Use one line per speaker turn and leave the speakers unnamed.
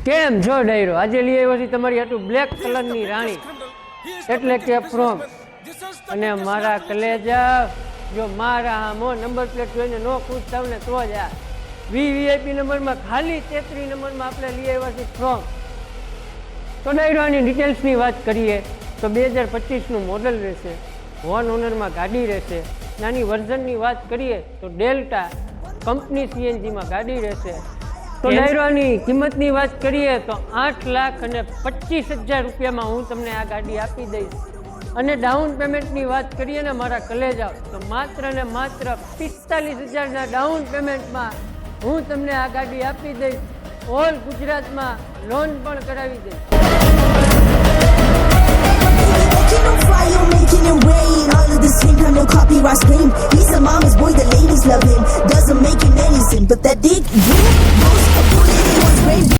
કેમ છો ડાયરો? આજે લઈ આવ્યો છું તમારી હાટુ બ્લેક કલરની રાણી એટલે કે ફ્રોમ. અને મારા કલેજા જો મારા આમો નંબર પ્લેટ જોઈને નો ખુશ થાવ ને તો જ આ વીવીઆઈપી નંબરમાં ખાલી 33 નંબરમાં આપણે લઈ આવ્યા છીએ ફ્રોમ. તો ડાયરો આની ડિટેલ્સની વાત કરીએ તો 2025નું મોડલ રહેશે, 1 ઓનરમાં ગાડી રહેશે. નાની વર્ઝનની વાત કરીએ તો ડેલ્ટા કંપની સીએનજીમાં ગાડી રહેશે. તો ડાયરોની કિંમતની વાત કરીએ તો 8,25,000 રૂપિયામાં હું તમને આ ગાડી આપી દઈશ. અને ડાઉન પેમેન્ટની વાત કરીએ ને મારા કલેજા તો માત્ર ને માત્ર 45,000ના ડાઉન પેમેન્ટમાં હું તમને આ ગાડી આપી દઈશ. ઓલ ગુજરાતમાં લોન પણ કરાવી દઈશ.
Making it rain, all of this hate, no copyright scream. He's a mama's boy, the ladies love him. Doesn't make him anything, but that dick, you, most of the lady wants brains.